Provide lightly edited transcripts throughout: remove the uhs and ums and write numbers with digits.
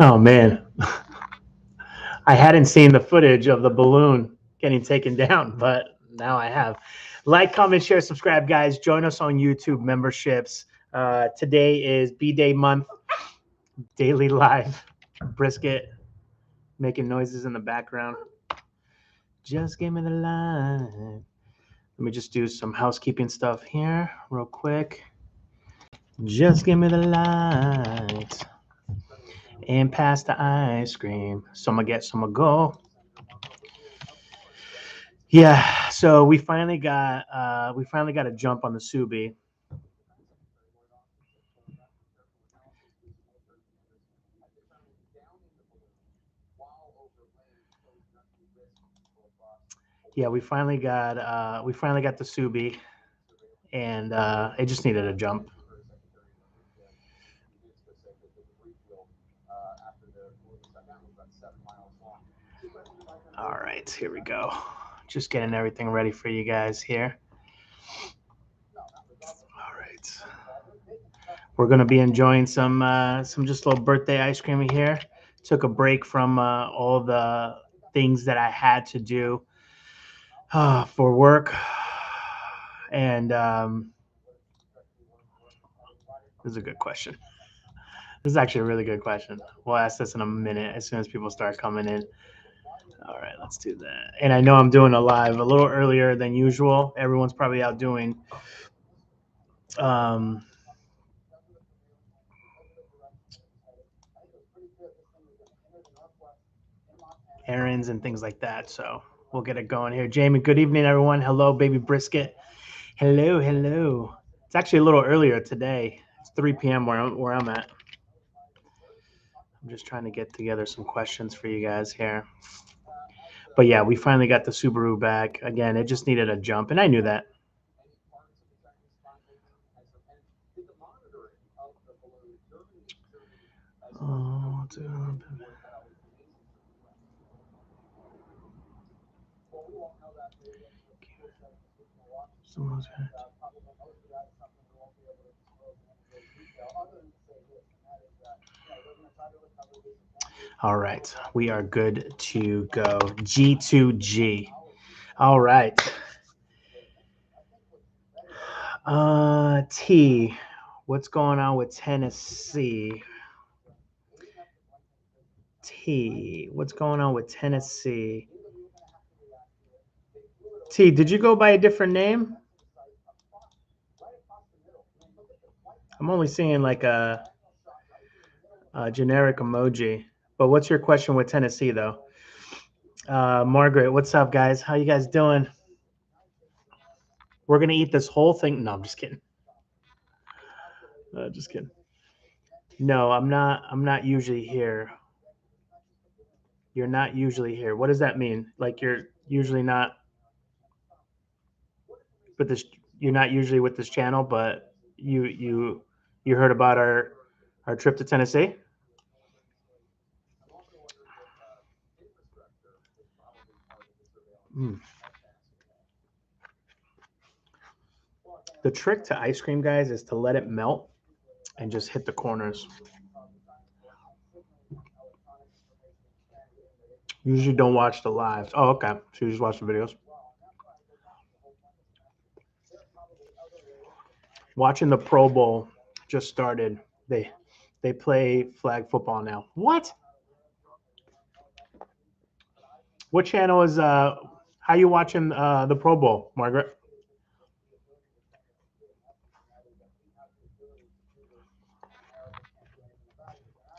Oh man, I hadn't seen the footage of the balloon getting taken down, but now I have. Like, comment, share, subscribe, guys. Join us on YouTube memberships. Today is Bday month, daily live. Brisket making noises in the background. Just give me the line. Let me just do some housekeeping stuff here real quick. Just give me the light and pass the ice cream. Some I get, some I go. Yeah, so we finally got a jump on the Subi. Yeah, we finally got the Subi, and it just needed a jump. All right, here we go. Just getting everything ready for you guys here. All right, we're gonna be enjoying some just little birthday ice cream here. Took a break from all the things that I had to do for work, and this is a good question. This is actually a really good question. We'll ask this in a minute as soon as people start coming in. All right, let's do that. And I know I'm doing a live a little earlier than usual. Everyone's probably out doing um, errands and things like that. So we'll get it going here. Jamie, good evening, everyone. Hello, baby brisket. Hello, hello. It's actually a little earlier today. It's 3 p.m. where I'm at. I'm just trying to get together some questions for you guys here. But yeah, we finally got the Subaru back. Again, it just needed a jump, and I knew that. Oh, all right, we are good to go. G2G. All right. T, what's going on with Tennessee? T, what's going on with Tennessee? T, did you go by a different name? I'm only seeing like a generic emoji. But what's your question with Tennessee, though? Margaret, what's up, guys? How you guys doing? We're gonna eat this whole thing. No, I'm just kidding. Just kidding. No, I'm not. I'm not usually here. You're not usually here. What does that mean? Like you're usually not with this. You're not usually with this channel, but you heard about our trip to Tennessee. Mm. The trick to ice cream, guys, is to let it melt and just hit the corners. Usually don't watch the lives. Oh, okay. So you just watch the videos. Watching the Pro Bowl just started. They play flag football now. What? What channel is how you watching the Pro Bowl, Margaret?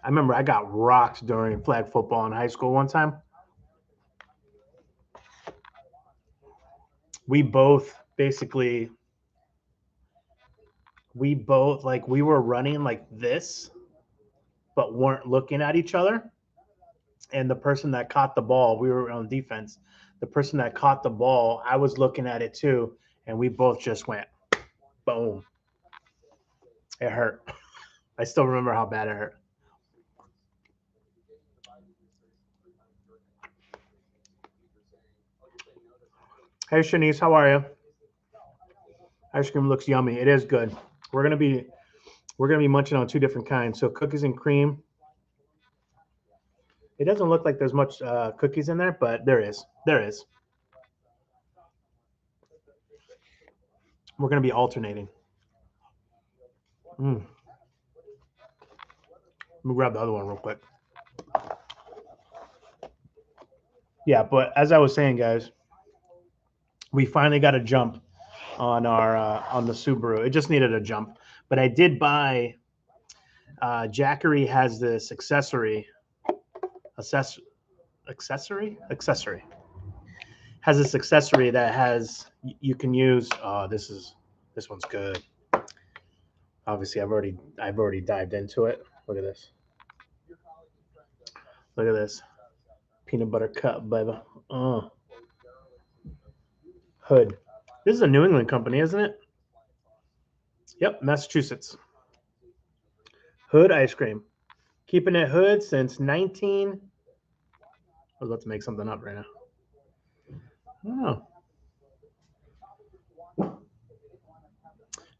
I remember I got rocked during flag football in high school one time. We both basically we were running like this, but weren't looking at each other. And the person that caught the ball, we were on defense. The person that caught the ball, I was looking at it too, and we both just went boom. It hurt. I still remember how bad it hurt. Hey Shanice, how are you? Ice cream looks yummy. It is good. We're gonna be munching on two different kinds. So cookies and cream It doesn't look like there's much cookies in there, but there is. There is. We're going to be alternating. Let me grab the other one real quick. Yeah, but as I was saying, guys, we finally got a jump on our on the Subaru. It just needed a jump. But I did buy. Jackery has this accessory. Accessory has this accessory that has you can use. Oh, this one's good. Obviously, I've already dived into it. Look at this. Look at this peanut butter cup, baby. Hood. This is a New England company, isn't it? Yep, Massachusetts. Hood ice cream. Keeping it Hood since 19. I was about to make something up right now. Oh.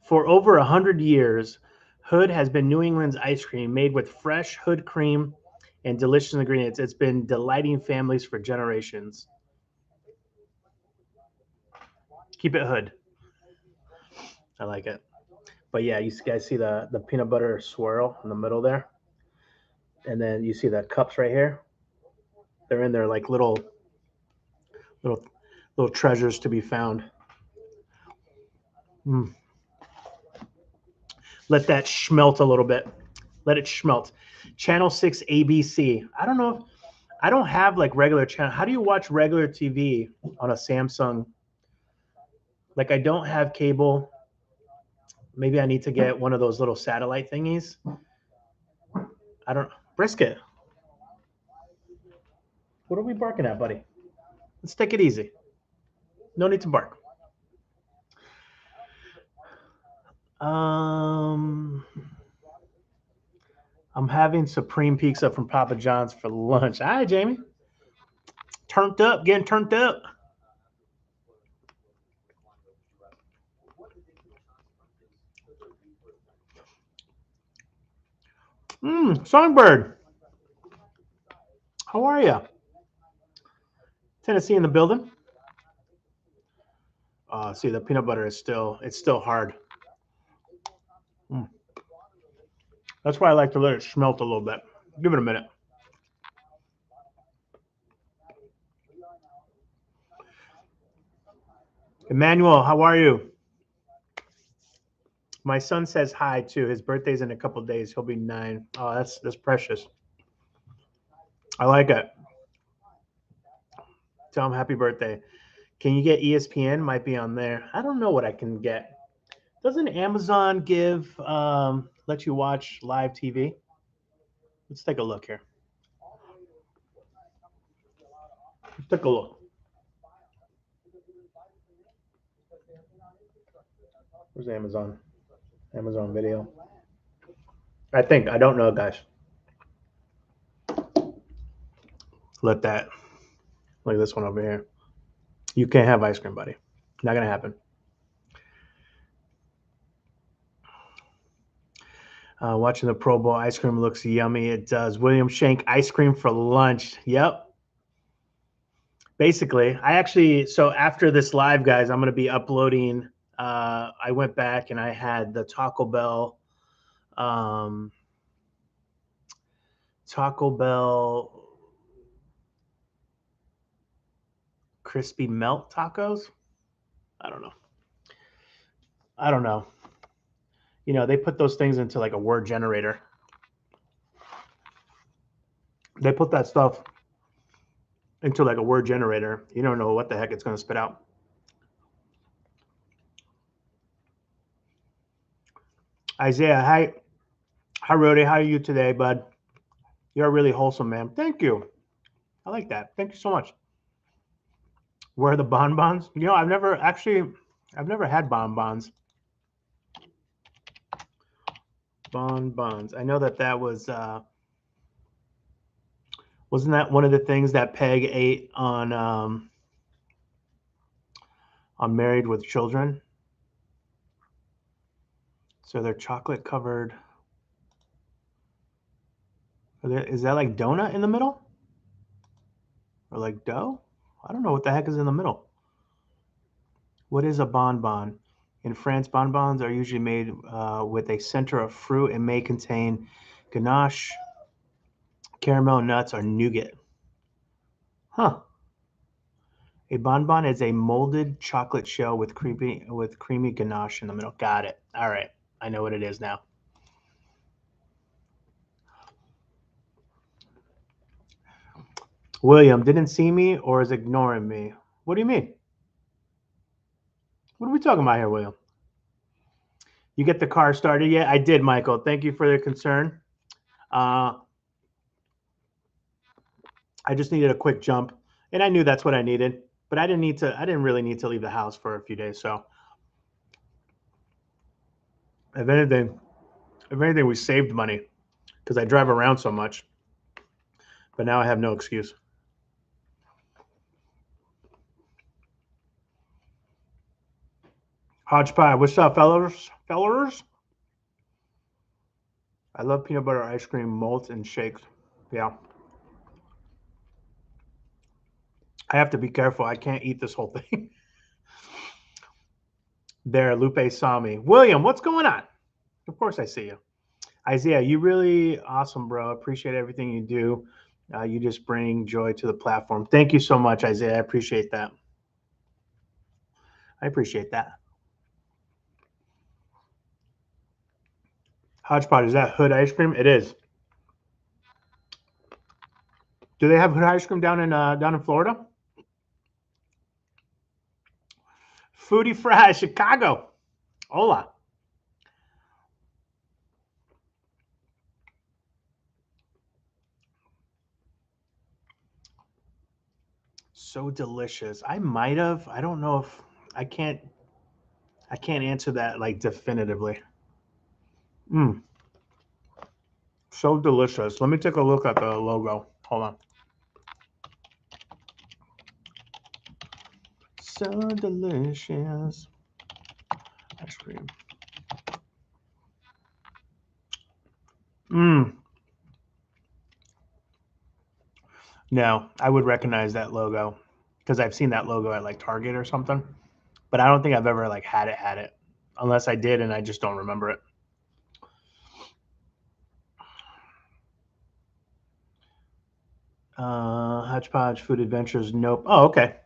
For over 100 years, Hood has been New England's ice cream made with fresh Hood cream and delicious ingredients. It's been delighting families for generations. Keep it Hood. I like it. But yeah, you guys see the peanut butter swirl in the middle there? And then you see the cups right here? They're in there like little treasures to be found. Let that schmelt a little bit. Let it schmelt. Channel 6 ABC. I don't know if I don't have like regular channel. How do you watch regular TV on a Samsung? Like I don't have cable. Maybe I need to get one of those little satellite thingies. I don't brisket. What are we barking at, buddy? Let's take it easy. No need to bark. I'm having Supreme Pizza from Papa John's for lunch. Hi, Jamie. Turned up, getting turned up. Songbird. How are you? Tennessee in the building. See, the peanut butter is still hard. That's why I like to let it smelt a little bit. Give it a minute. Emmanuel, how are you? My son says hi too. His birthday's in a couple of days. He'll be 9. Oh, that's precious. I like it. Tell him happy birthday. Can you get ESPN? Might be on there. I don't know what I can get. Doesn't Amazon give let you watch live TV? Let's take a look here. Let's take a look. Where's Amazon? Amazon Video. I don't know, guys. Look at this one over here. You can't have ice cream, buddy. Not gonna happen. Watching the Pro Bowl ice cream looks yummy. It does. William Shank ice cream for lunch. Yep. Basically, so after this live, guys, I'm gonna be uploading. I went back and I had the Taco Bell crispy melt tacos. I don't know. You know, they put those things into like a word generator. They put that stuff into like a word generator. You don't know what the heck it's going to spit out. Isaiah, hi, RHODE. How are you today, bud? You're really wholesome, man. Thank you. I like that. Thank you so much. Where are the bonbons? You know, I've never had bonbons. Bonbons. I know that was wasn't that one of the things that Peg ate on Married with Children? So they're chocolate covered. Is that like donut in the middle? Or like dough? I don't know what the heck is in the middle. What is a bonbon? In France, bonbons are usually made with a center of fruit and may contain ganache, caramel, nuts, or nougat. Huh. A bonbon is a molded chocolate shell with creamy ganache in the middle. Got it. All right. I know what it is now. William didn't see me or is ignoring me. What do you mean? What are we talking about here, William? You get the car started yet? I did, Michael. Thank you for the concern. I just needed a quick jump, and I knew that's what I needed, but I didn't really need to leave the house for a few days. So, if anything, we saved money because I drive around so much. But now I have no excuse. Hodgepie, what's up, fellas? Fellers? I love peanut butter ice cream, malts, and shakes. Yeah. I have to be careful. I can't eat this whole thing. There, Lupe saw me. William, what's going on? Of course I see you. Isaiah, you really awesome, bro. Appreciate everything you do. You just bring joy to the platform. Thank you so much, Isaiah. I appreciate that. I appreciate that. Hodgepodge, is that Hood ice cream? It is. Do they have Hood ice cream down in Florida? Foodie Fry, Chicago. Hola. So delicious. I might have. I don't know if I can't. I can't answer that like definitively. Mm, so delicious. Let me take a look at the logo. Hold on. So delicious. Ice cream. Mm. No, I would recognize that logo because I've seen that logo at like Target or something. But I don't think I've ever like had it, unless I did and I just don't remember it. Hodgepodge Food Adventures. Nope. Oh, okay.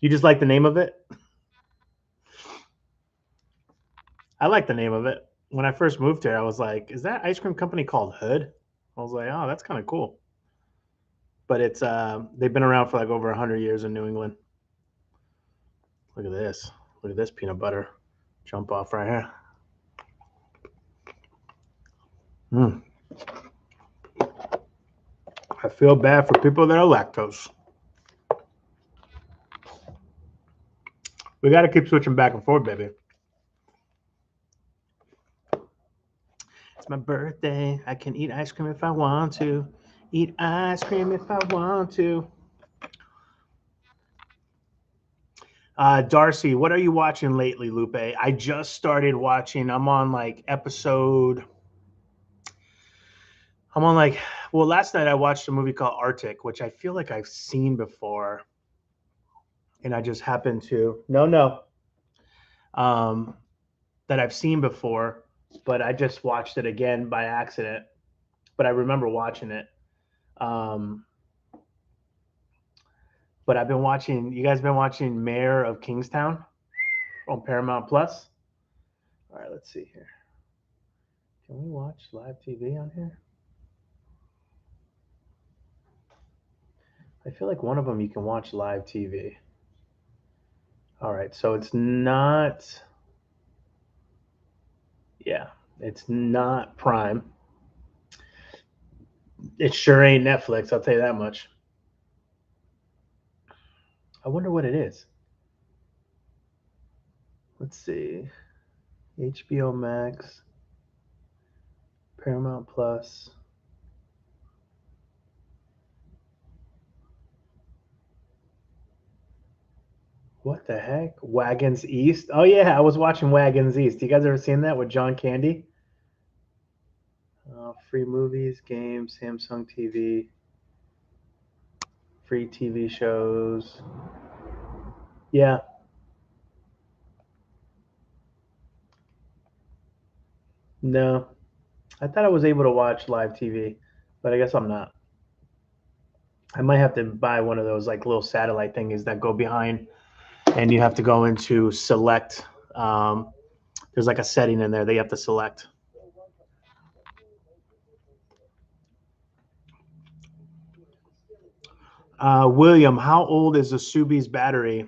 You just like the name of it? I like the name of it. When I first moved here, I was like, "Is that ice cream company called Hood?" I was like, "Oh, that's kind of cool." But it's they've been around for like over 100 years in New England. Look at this. Look at this peanut butter jump off right here. Mm. I feel bad for people that are lactose. We got to keep switching back and forth, baby. It's my birthday. I can eat ice cream if I want to. Eat ice cream if I want to. Darcy, what are you watching lately, Lupe? I just started watching. I'm on like episode. I'm on like, well, last night I watched a movie called Arctic, which I feel like I've seen before. And I just happened to, no, um, that I've seen before, but I just watched it again by accident. But I remember watching it. Um, but I've been watching, you guys been watching Mayor of Kingstown on Paramount Plus? All right, let's see here. Can we watch live TV on here? I feel like one of them you can watch live TV. All right, so it's not, yeah, it's not Prime. It sure ain't Netflix, I'll tell you that much. I wonder what it is. Let's see. HBO Max, Paramount Plus. What the heck? Wagons East? Oh yeah, I was watching Wagons East. You guys ever seen that with John Candy? Free movies, games, Samsung TV. Free TV shows. Yeah. No. I thought I was able to watch live TV, but I guess I'm not. I might have to buy one of those like little satellite thingies that go behind, and you have to go into select. There's like a setting in there that you have to select. William, how old is the Subi's battery?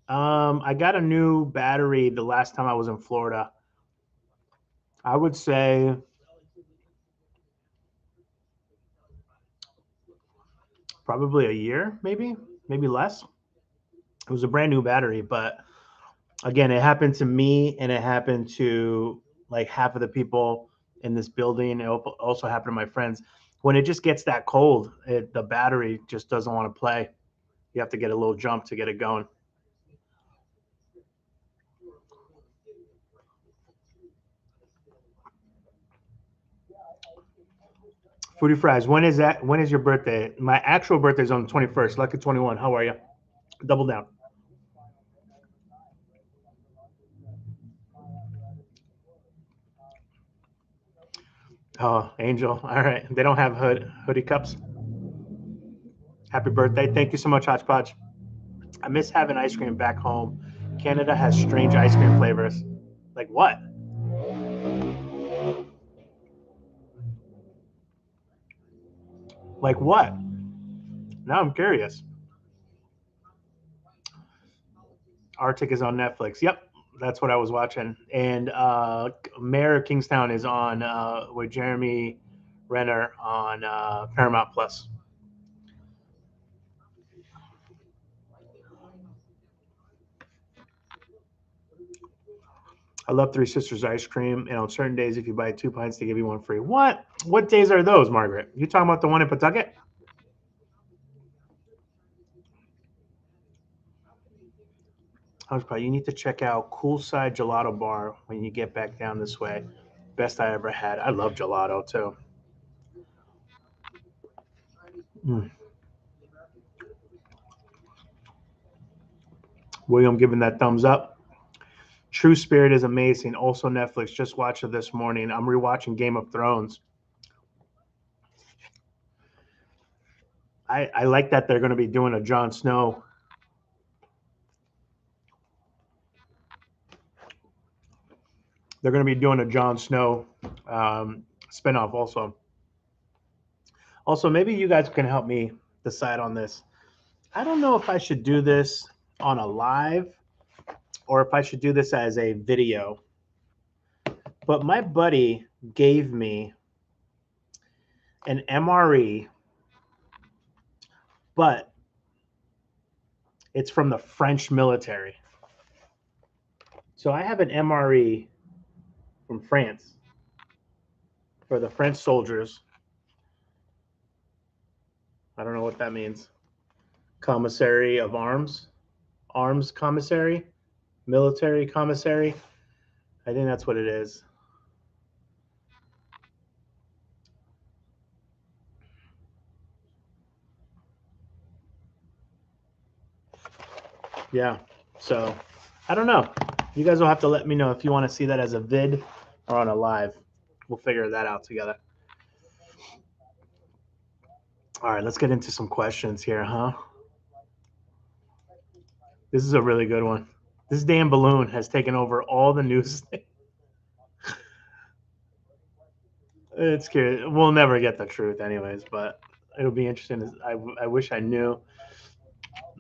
I got a new battery the last time I was in Florida. I would say probably a year, maybe less. It was a brand new battery, but again, it happened to me and it happened to like half of the people in this building. It also happened to my friends. When it just gets that cold, the battery just doesn't want to play. You have to get a little jump to get it going. Foodie Fries, when is that? When is your birthday? My actual birthday is on the 21st. Lucky 21. How are you? Double down. Oh, Angel. All right. They don't have hoodie cups. Happy birthday. Thank you so much, Hodgepodge. I miss having ice cream back home. Canada has strange ice cream flavors. Like what? Like what? Now I'm curious. Arctic is on Netflix. Yep, that's what I was watching. And Mayor of Kingstown is on with Jeremy Renner on Paramount Plus. I love Three Sisters ice cream, and on certain days, if you buy 2 pints, they give you one free. What? What days are those, Margaret? You talking about the one in Pawtucket? You need to check out Coolside Gelato Bar when you get back down this way. Best I ever had. I love gelato too. Mm. William giving that thumbs up. True Spirit is amazing. Also Netflix. Just watched it this morning. I'm rewatching Game of Thrones. I like that they're going to be doing a Jon Snow. They're going to be doing a Jon Snow spinoff also. Also, maybe you guys can help me decide on this. I don't know if I should do this on a live or if I should do this as a video. But my buddy gave me an MRE, but it's from the French military. So I have an MRE from France for the French soldiers. I don't know what that means. Commissary of Arms, Arms Commissary, Military Commissary. I think that's what it is. Yeah. So I don't know. You guys will have to let me know if you want to see that as a vid or on a live. We'll figure that out together. All right, let's get into some questions here, huh? This is a really good one. This damn balloon has taken over all the news. It's curious. We'll never get the truth, anyways, but it'll be interesting. I wish I knew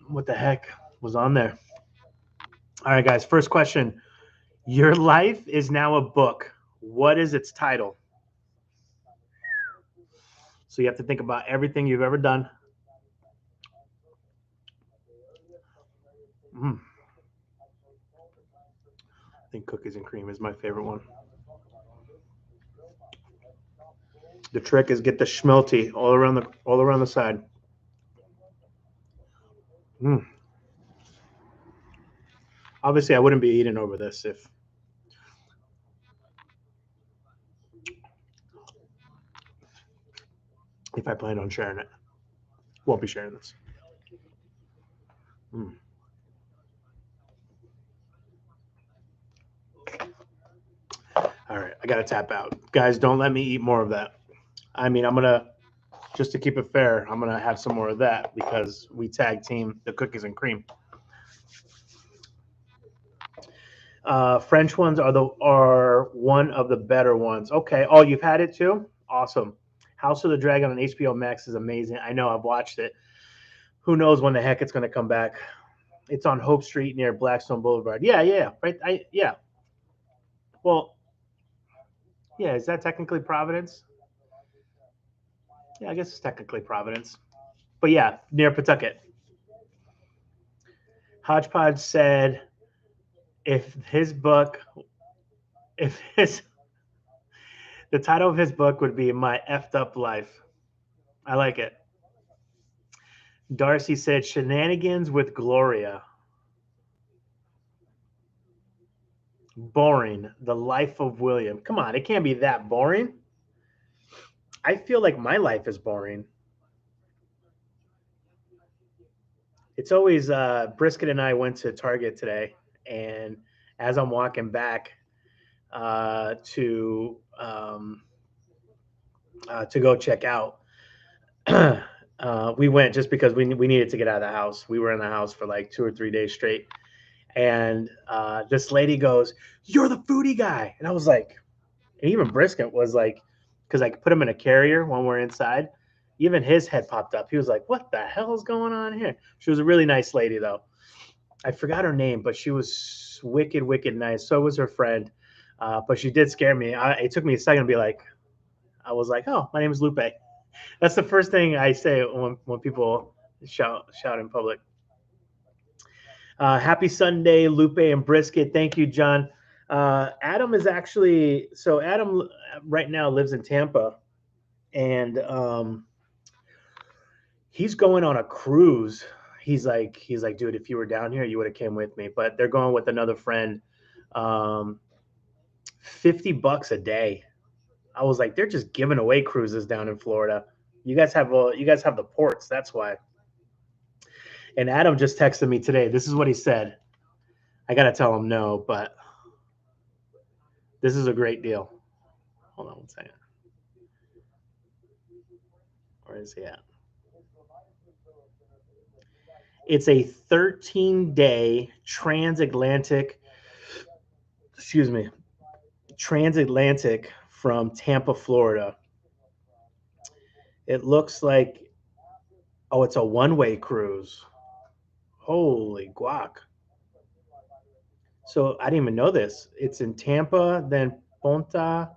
what the heck was on there. All right, guys. First question. Your life is now a book. What is its title? So you have to think about everything you've ever done. Mm. I think cookies and cream is my favorite one. The trick is get the schmelty all around the side. Mm. Obviously, I wouldn't be eating over this if I planned on sharing it. Won't be sharing this. All right, I got to tap out. Guys, don't let me eat more of that. I mean, I'm going to, just to keep it fair, I'm going to have some more of that because we tag team the cookies and cream. French ones are one of the better ones. Okay. Oh, you've had it too? Awesome. House of the Dragon on HBO Max is amazing. I know, I've watched it. Who knows when the heck it's going to come back? It's on Hope Street near Blackstone Boulevard. Yeah. Right. Yeah. Well, yeah. Is that technically Providence? Yeah, I guess it's technically Providence. But yeah, near Pawtucket. Hodgepodge said if his book, if his, the title of his book would be My Effed Up Life. I like it. Darcy said Shenanigans with Gloria. Boring. The Life of William. Come on, it can't be that boring. I feel like my life is boring. It's always Brisket and I went to Target today, and as I'm walking back to go check out, we went just because we needed to get out of the house. We were in the house for like 2 or 3 days straight, and this lady goes, "You're the foodie guy," and I was like, and even Brisket was like, because I put him in a carrier when we're inside. Even his head popped up. He was like, "What the hell is going on here?" She was a really nice lady, though. I forgot her name, but she was wicked, wicked nice. So was her friend, but she did scare me. It took me a second to be like, I was like, "Oh, my name is Lupe." That's the first thing I say when people shout in public. Happy Sunday, Lupe and Brisket. Thank you, John. Adam is actually, so Adam right now lives in Tampa, and he's going on a cruise. He's like, dude, if you were down here, you would have came with me. But they're going with another friend. Um, $50 a day. I was like, they're just giving away cruises down in Florida. You guys have the ports. That's why. And Adam just texted me today. This is what he said. I gotta tell him no, but this is a great deal. Hold on one second. Where is he at? It's a 13-day transatlantic from Tampa, Florida. It looks like, oh, it's a one-way cruise. Holy guac. So I didn't even know this. It's in Tampa, then Ponta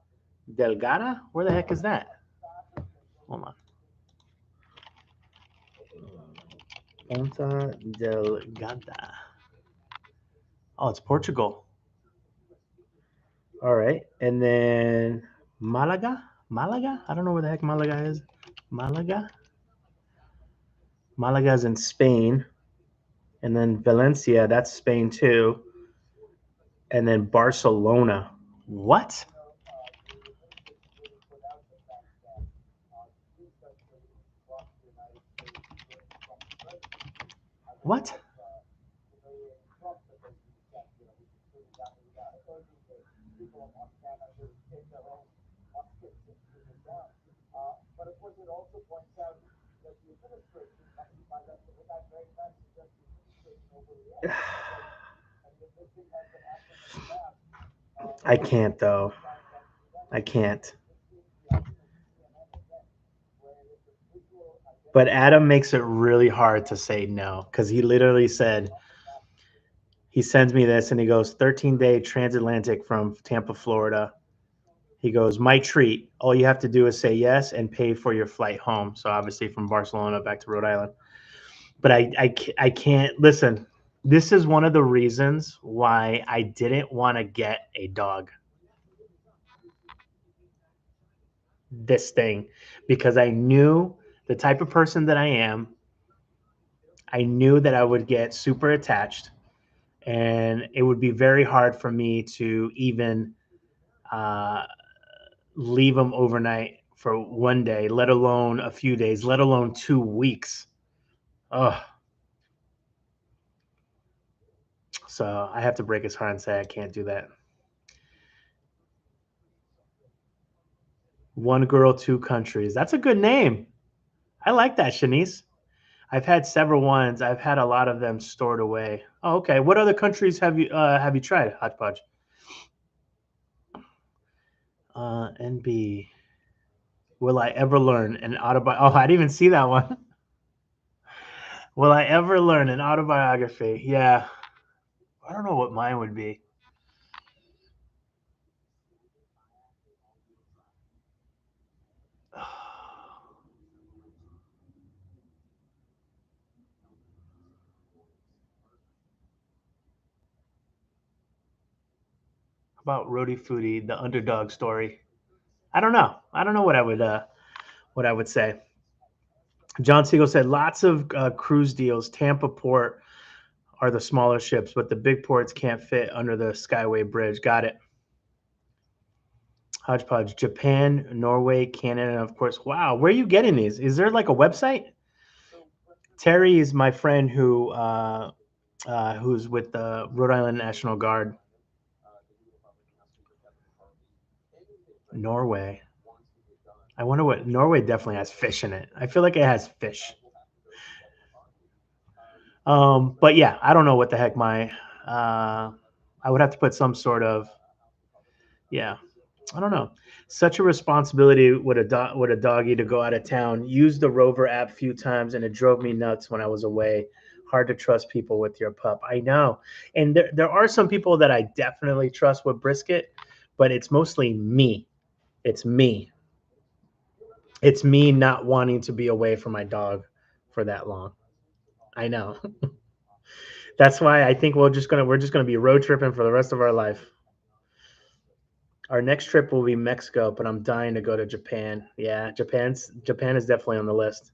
Delgada. Where the heck is that? Hold on. Ponta Delgada. Oh, it's Portugal. All right. And then Malaga? I don't know where the heck Malaga is. Malaga is in Spain. And then Valencia, that's Spain too. And then Barcelona. What? What? I can't, though. I can't. But Adam makes it really hard to say no because he literally said, he sends me this and he goes, 13-day transatlantic from Tampa, Florida. He goes, my treat. All you have to do is say yes and pay for your flight home. So obviously from Barcelona back to Rhode Island. But I can't listen. This is one of the reasons why I didn't want to get a dog. This thing, because I knew the type of person that I am. I knew that I would get super attached, and it would be very hard for me to even leave them overnight for one day, let alone a few days, let alone 2 weeks. Oh, So I have to break his heart and say I can't do that. One girl, two countries. That's a good name. I like that, Shanice. I've had several ones. I've had a lot of them stored away. Oh, okay. What other countries have you tried, Hodgepodge? NB. Will I ever learn an autobiography? Oh, I didn't even see that one. Will I ever learn an autobiography? Yeah. I don't know what mine would be. About rhodyfoody, the underdog story. I don't know. I don't know what I would say. John Siegel said lots of cruise deals. Tampa Port are the smaller ships, but the big ports can't fit under the Skyway Bridge. Got it. Hodgepodge, Japan, Norway, Canada, and of course, wow. Where are you getting these? Is there like a website? Terry is my friend who's with the Rhode Island National Guard. Norway. I wonder what Norway definitely has fish in it. I feel like it has fish. But yeah, I don't know what the heck my I would have to put some sort of yeah. I don't know. Such a responsibility with a doggy to go out of town. Used the Rover app a few times and it drove me nuts when I was away. Hard to trust people with your pup. I know. And there are some people that I definitely trust with Brisket, but it's mostly me. It's me. It's me not wanting to be away from my dog for that long. I know. That's why I think we're just gonna be road tripping for the rest of our life. Our next trip will be Mexico, but I'm dying to go to Japan. Yeah, Japan is definitely on the list.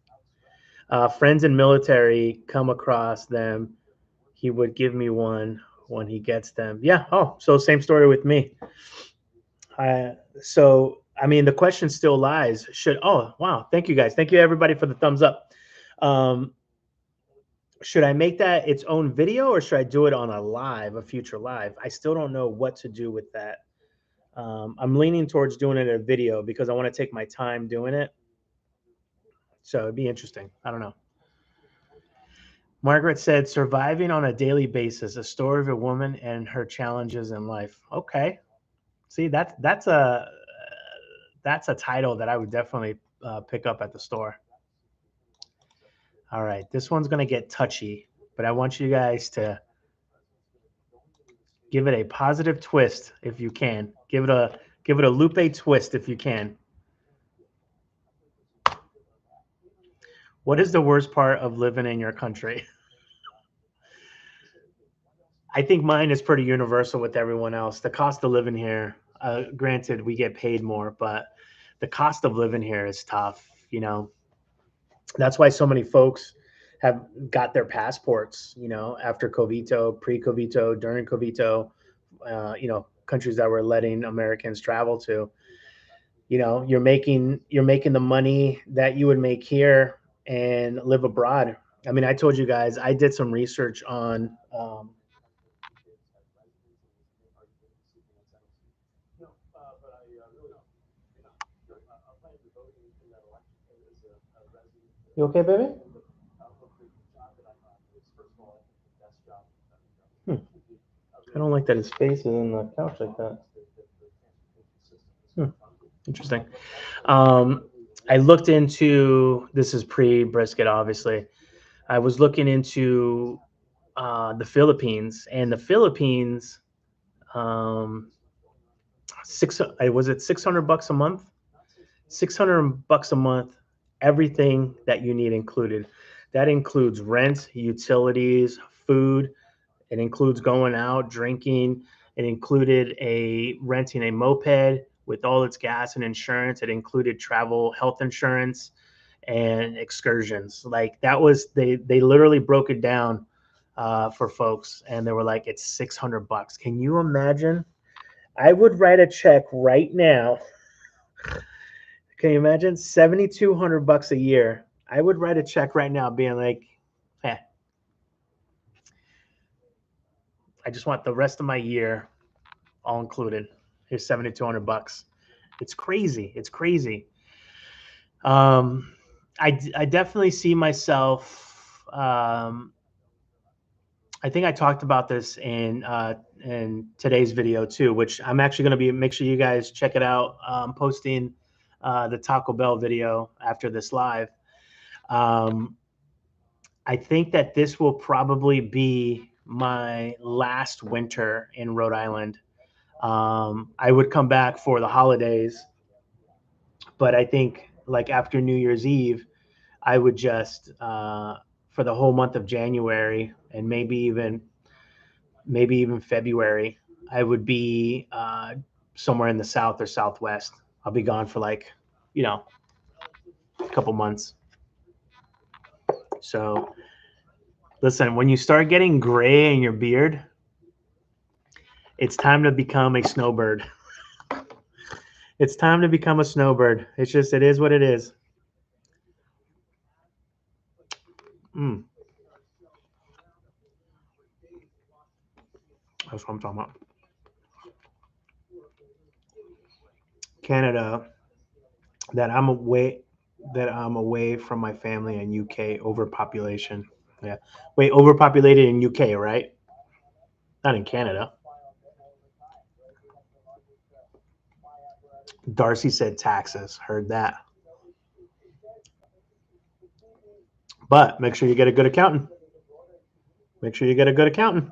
Friends in military come across them. He would give me one when he gets them. Yeah. Oh, so same story with me. So I mean, the question still lies. Oh wow, thank you guys. Thank you everybody for the thumbs up. Should I make that its own video or should I do it on a future live? I still don't know what to do with that. I'm leaning towards doing it in a video because I want to take my time doing it. So it'd be interesting. I don't know. Margaret said, surviving on a daily basis, a story of a woman and her challenges in life. Okay. See, that's a title that I would definitely pick up at the store. All right. This one's going to get touchy, but I want you guys to give it a positive twist if you can. Give it a Lupe twist if you can. What is the worst part of living in your country? I think mine is pretty universal with everyone else. The cost of living here, granted, we get paid more, but the cost of living here is tough. You know, that's why so many folks have got their passports. You know, after Covito, pre-Covito, during Covito. Countries that were letting Americans travel to. You know, you're making the money that you would make here and live abroad. I mean, I told you guys I did some research on. You okay, baby? Hmm. I don't like that his face is on the couch like that. Hmm. Interesting. I looked into this is pre-brisket, obviously. I was looking into the Philippines, and the Philippines, um, was it $600 a month? $600 a month, everything that you need included. That includes rent, utilities, food. It includes going out, drinking. It included renting a moped with all its gas and insurance. It included travel, health insurance, and excursions. Like that was they literally broke it down for folks, and they were like, it's $600. Can you imagine? I would write a check right now. Can you imagine $7,200 a year? I would write a check right now, being like, "Eh, I just want the rest of my year all included. Here's $7,200. It's crazy. It's crazy. I definitely see myself. I think I talked about this in today's video too, which I'm actually going to be, make sure you guys check it out. Posting the Taco Bell video after this live. I think that this will probably be my last winter in Rhode Island. I would come back for the holidays, but I think like after New Year's Eve, I would just for the whole month of January and maybe even February, I would be somewhere in the South or Southwest. I'll be gone for like, you know, a couple months. So listen, when you start getting gray in your beard, it's time to become a snowbird. It's time to become a snowbird. It's just, it is what it is. That's what I'm talking about. Canada, that I'm away from my family in UK, overpopulation. Yeah. Wait, overpopulated in UK, right? Not in Canada. Darcy said taxes. Heard that. But make sure you get a good accountant. Make sure you get a good accountant.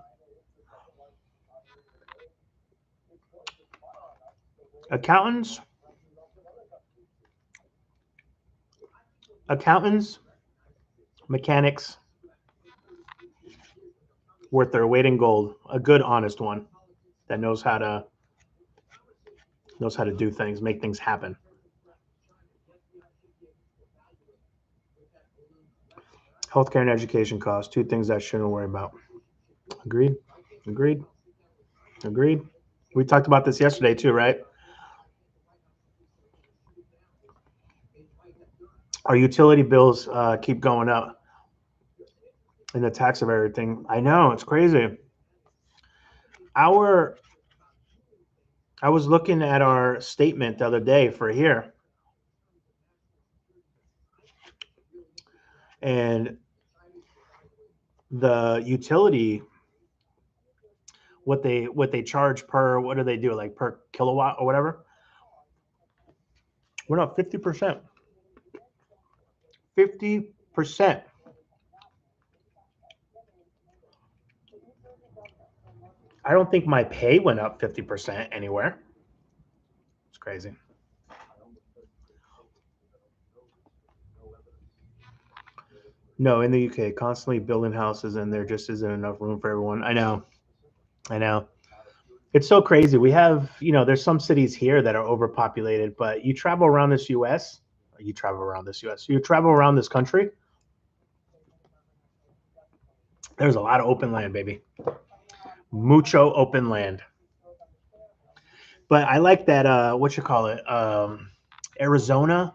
Accountants, mechanics, worth their weight in gold. A good, honest one that knows how to do things, make things happen. Healthcare and education costs, two things I shouldn't worry about. Agreed. Agreed. Agreed. We talked about this yesterday too, right? Our utility bills keep going up, and the tax of everything. I know, it's crazy. I was looking at our statement the other day for here, and the utility, what they charge per, what do they do, like per kilowatt or whatever? We're up 50%. 50%. I don't think my pay went up 50% anywhere. It's crazy. No, in the UK, constantly building houses, and there just isn't enough room for everyone. I know. It's so crazy. We have, there's some cities here that are overpopulated, but you travel around this you travel around this country, there's a lot of open land, baby. Mucho open land. But I like that, Arizona,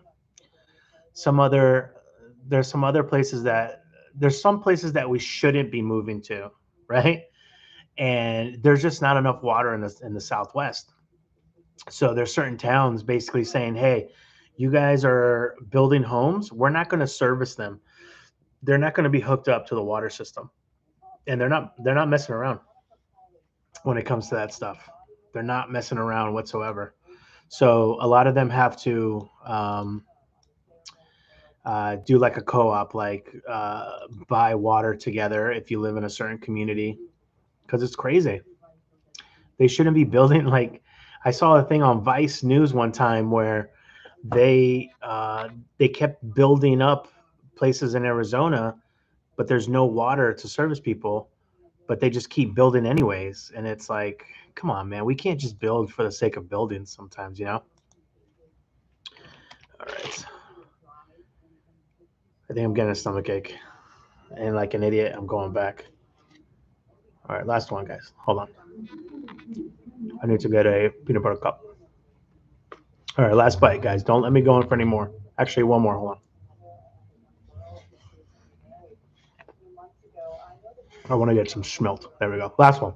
there's some places that we shouldn't be moving to, right? And there's just not enough water in the Southwest. So there's certain towns basically saying, hey, you guys are building homes, we're not going to service them. They're not going to be hooked up to the water system. And they're not messing around when it comes to that stuff. They're not messing around whatsoever. So a lot of them have to do like a co-op, like buy water together if you live in a certain community, because it's crazy. They shouldn't be building, like, I saw a thing on Vice News one time where they kept building up places in Arizona, but there's no water to service people, but they just keep building anyways. And it's like, come on, man, we can't just build for the sake of building sometimes, All right. I think I'm getting a stomachache, and like an idiot, I'm going back. All right, last one, guys. Hold on. I need to get a peanut butter cup. All right, last bite, guys. Don't let me go in for any more. Actually, one more. Hold on. I want to get some schmelt. There we go. Last one.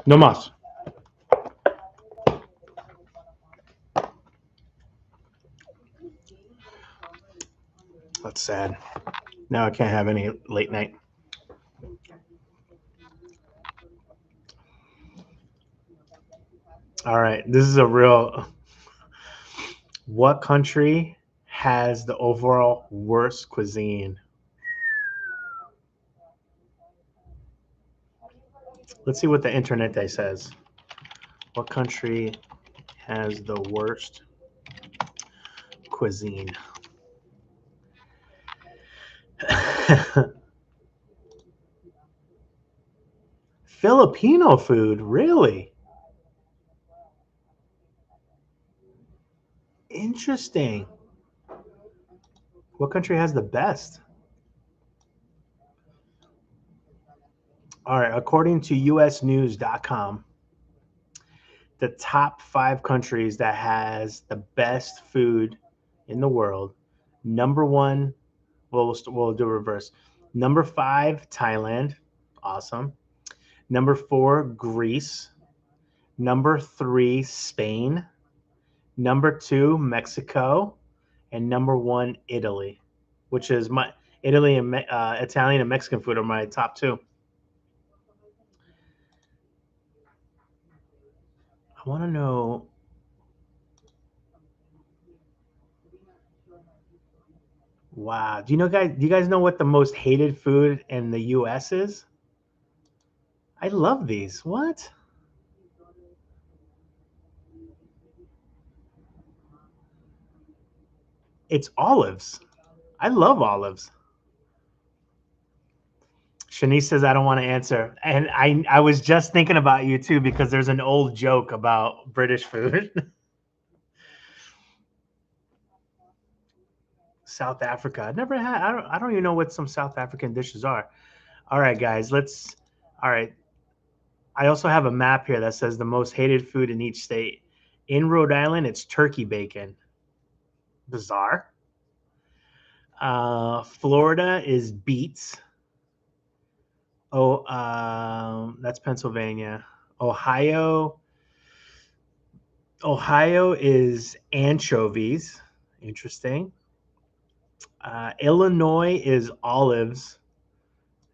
No mas. That's sad. Now I can't have any late night. All right, this is a real. What country has the overall worst cuisine? Let's see what the internet day says. What country has the worst cuisine? Filipino food, really? Interesting. What country has the best? All right, according to usnews.com, the top 5 countries that has the best food in the world. Number 1, we'll do reverse. Number 5, Thailand. Awesome. Number 4, Greece. Number 3, Spain. Number 2, Mexico. And number 1, Italy, which is my Italy and Italian and Mexican food are my top 2. I want to know. Wow. Do you guys know what the most hated food in the US is? I love these. What? It's olives. I love olives. Shanice says I don't want to answer. And I was just thinking about you too because there's an old joke about British food. South Africa. I've never had I don't even know what some South African dishes are. All right, guys, all right. I also have a map here that says the most hated food in each state. In Rhode Island, it's turkey bacon. Bizarre. Florida is beets. Oh, that's Pennsylvania. Ohio. Ohio is anchovies. Interesting. Illinois is olives.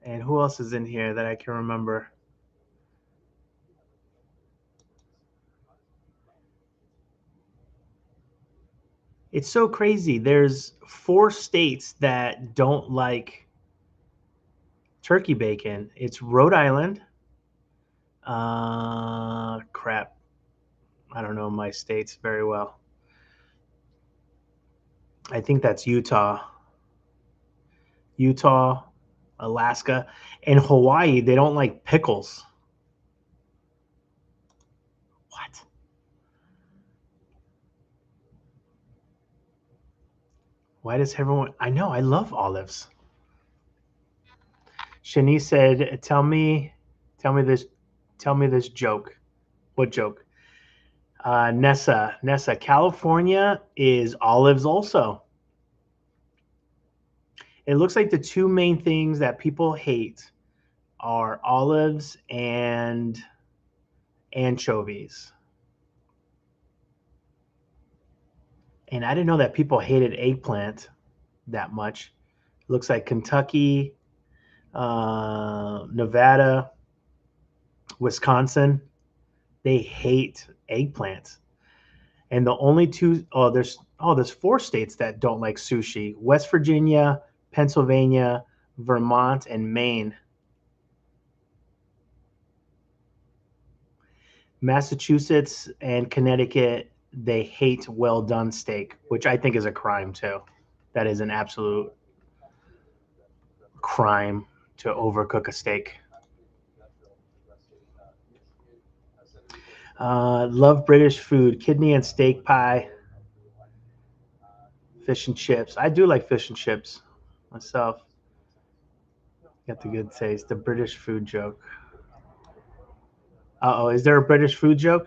And who else is in here that I can remember? It's so crazy. There's 4 states that don't like turkey bacon. It's Rhode Island. Crap. I don't know my states very well. I think that's Utah, Alaska, and Hawaii. They don't like pickles. What? Why does everyone? I know. I love olives. Shanice said, tell me this joke." What joke? Nessa, California is olives also. It looks like the 2 main things that people hate are olives and anchovies. And I didn't know that people hated eggplant that much. It looks like Kentucky, Nevada, Wisconsin, they hate eggplant. And the only 2 there's 4 states that don't like sushi. West Virginia, Pennsylvania, Vermont, and Maine. Massachusetts and Connecticut, they hate well done steak, which I think is a crime too. That is an absolute crime to overcook a steak. Love British food, kidney and steak pie, fish and chips. I do like fish and chips myself. Got the good taste. The British food joke. Uh-oh, is there a British food joke?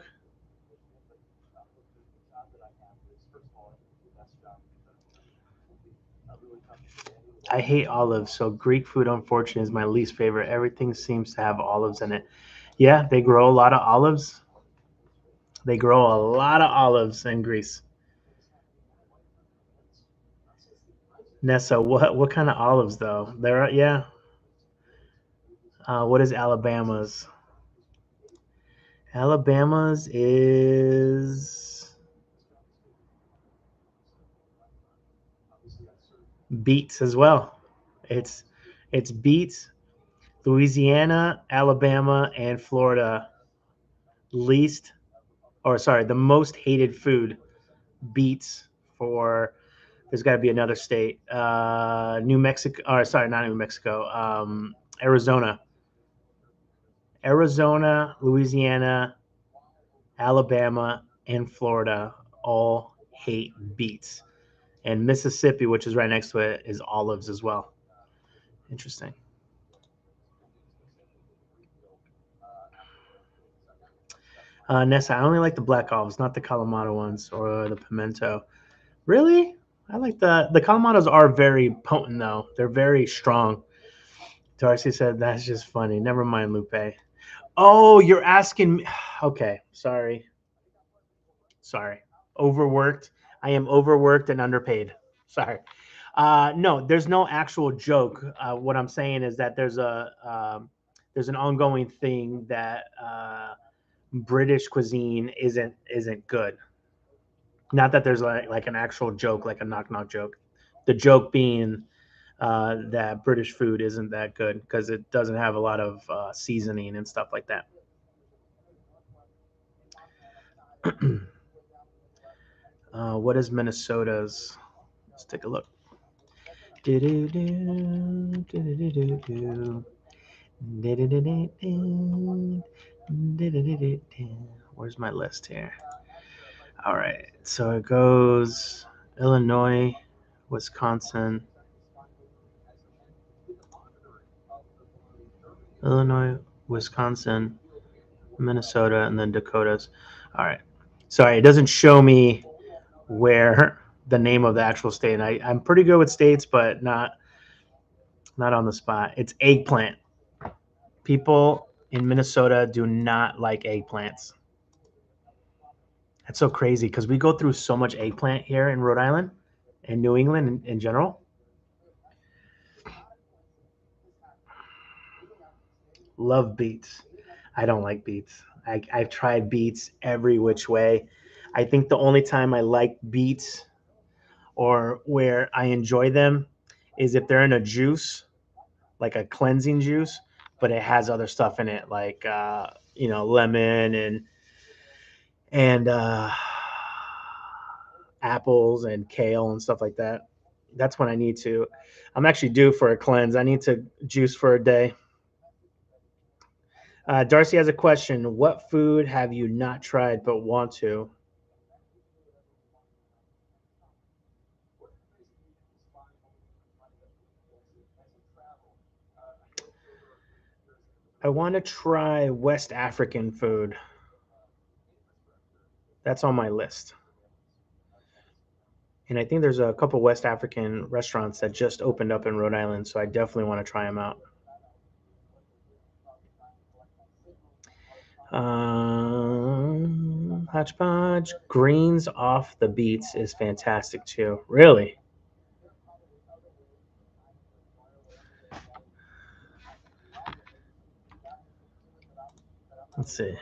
I hate olives, so Greek food, unfortunately, is my least favorite. Everything seems to have olives in it. Yeah, they grow a lot of olives. They grow a lot of olives in Greece. Nessa, what kind of olives though? There are, yeah. What is Alabama's? Alabama's is beets as well. It's it's beets. Louisiana, Alabama, and Florida least, or sorry, the most hated food beets for. There's got to be another state. New Mexico, or sorry, not New Mexico. Arizona, Louisiana, Alabama, and Florida all hate beets. And Mississippi, which is right next to it, is olives as well. Interesting. Nessa, I only like the black olives, not the Kalamata ones or the pimento. Really? I like the Kalamatas are very potent though. They're very strong. Darcy said that's just funny. Never mind, Lupe. Oh, you're asking me. Okay, sorry. Sorry. Overworked. I am overworked and underpaid. Sorry. No, there's no actual joke. What I'm saying is that there's an ongoing thing that British cuisine isn't good. Not that there's like an actual joke, like a knock knock joke. The joke being that British food isn't that good because it doesn't have a lot of seasoning and stuff like that. What is Minnesota's? Let's take a look. Where's my list here? All right, so it goes Illinois, Wisconsin, Illinois, Wisconsin, Minnesota, and then Dakotas. All right. Sorry, it doesn't show me where the name of the actual state. I'm pretty good with states, but not on the spot. It's eggplant. People in Minnesota do not like eggplants. That's so crazy because we go through so much eggplant here in Rhode Island and New England in general. Love beets. I don't like beets. I've tried beets every which way. I think the only time I like beets or where I enjoy them is if they're in a juice, like a cleansing juice, but it has other stuff in it, like lemon and apples and kale and stuff like that. That's when I need to. I'm actually due for a cleanse. I need to juice for a day. Darcy has a question. What food have you not tried but want to? I want to try West African food. That's on my list. And I think there's a couple West African restaurants that just opened up in Rhode Island, so I definitely want to try them out. Hodgepodge greens off the beets is fantastic too. Really? Let's see.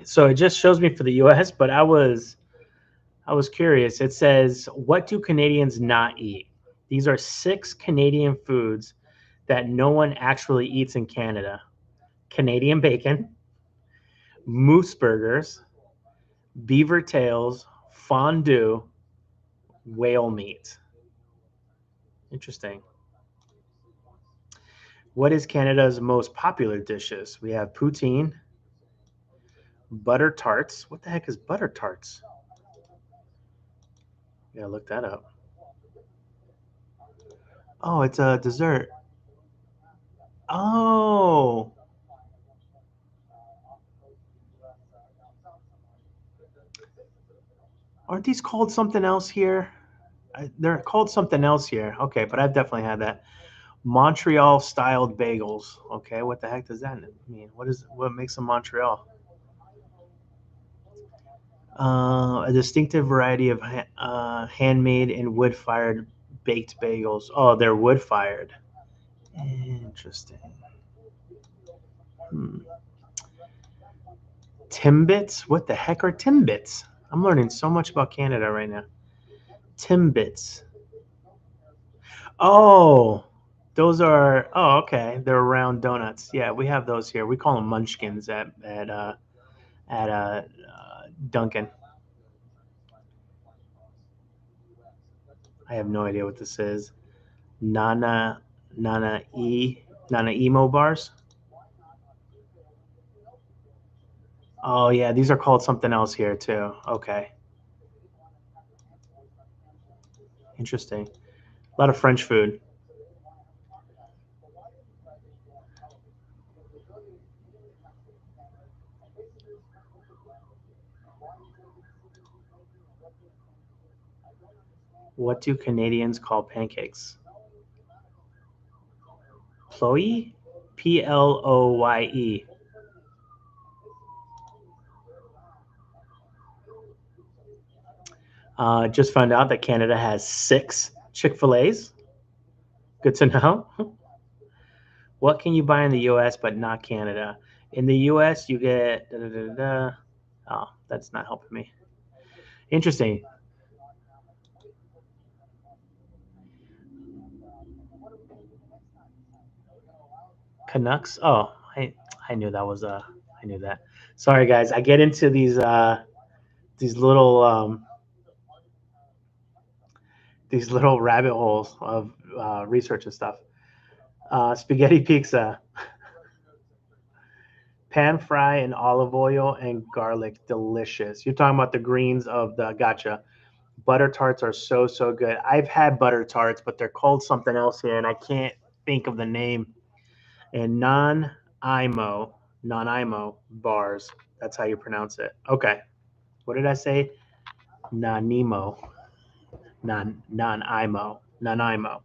So it just shows me for the US, but I was curious. It says, what do Canadians not eat? These are 6 Canadian foods that no one actually eats in Canada. Canadian bacon, moose burgers, beaver tails, fondue, whale meat. Interesting. What is Canada's most popular dishes? We have poutine, butter tarts. What the heck is butter tarts? Yeah, look that up. Oh, it's a dessert. Oh, aren't these called something else here? They're called something else here. Okay, but I've definitely had that. Montreal styled bagels. Okay, what the heck does that mean? What makes them Montreal? A distinctive variety of handmade and wood fired baked bagels. Oh, they're wood fired. Interesting. Hmm. Timbits? What the heck are Timbits? I'm learning so much about Canada right now. Timbits. Oh, those are. Oh, okay. They're round donuts. Yeah, we have those here. We call them Munchkins at Dunkin'. I have no idea what this is. Nana Nana emo bars. Oh yeah, these are called something else here too. Okay, interesting. A lot of French food. What do Canadians call pancakes? Ploye? Ploye. Just found out that Canada has 6 Chick-fil-A's. Good to know. What can you buy in the U.S. but not Canada? In the U.S., you get. Da, da, da, da. Oh, that's not helping me. Interesting. Canucks. Oh, I knew that was I knew that. Sorry guys, I get into these these little rabbit holes of research and stuff. Spaghetti pizza, pan fry in olive oil and garlic, delicious. You're talking about the greens of the gotcha. Butter tarts are so good. I've had butter tarts, but they're called something else here, and I can't think of the name. And non-IMO bars. That's how you pronounce it. Okay. What did I say? Non-IMO. Non-IMO. Non-IMO.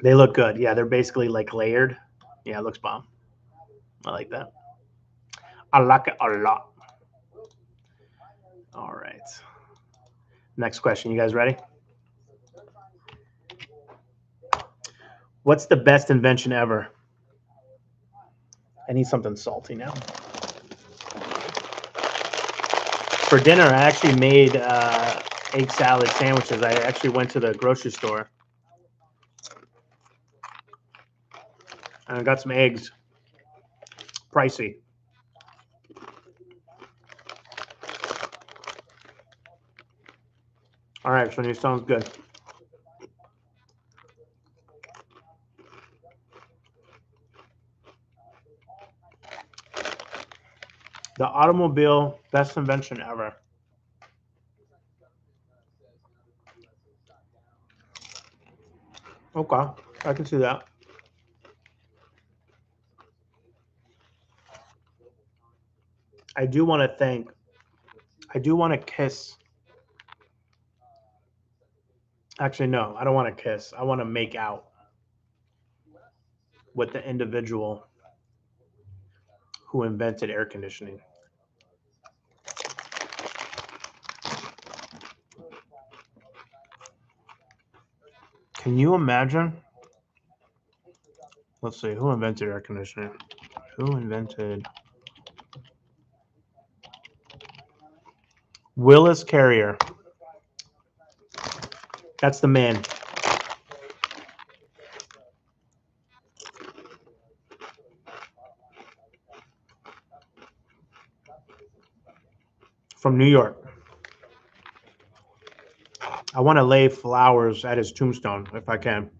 They look good. Yeah, they're basically like layered. Yeah, it looks bomb. I like that. I like it a lot. All right. Next question. You guys ready? What's the best invention ever? I need something salty now. For dinner, I actually made egg salad sandwiches. I actually went to the grocery store and I got some eggs. Pricey. All right, so this sounds good. The automobile, best invention ever. Okay, I can see that. I do want to thank, I do want to kiss. Actually, no, I don't want to kiss. I want to make out with the individual who invented air conditioning. Can you imagine? Let's see, who invented air conditioning? Who invented Willis Carrier? That's the man. From New York. I want to lay flowers at his tombstone if I can.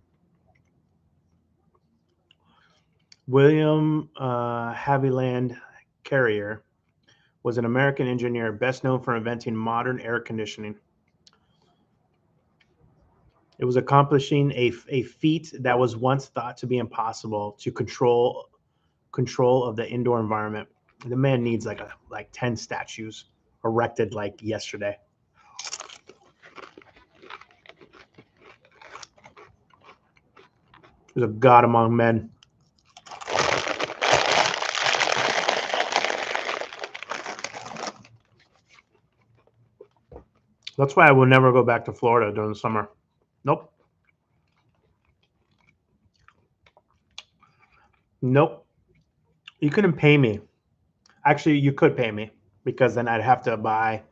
William Haviland Carrier was an American engineer best known for inventing modern air conditioning. It was accomplishing a feat that was once thought to be impossible to control of the indoor environment. The man needs like 10 statues erected like yesterday. He's a god among men. That's why I will never go back to Florida during the summer. Nope. Nope. You couldn't pay me. Actually, you could pay me because then I'd have to buy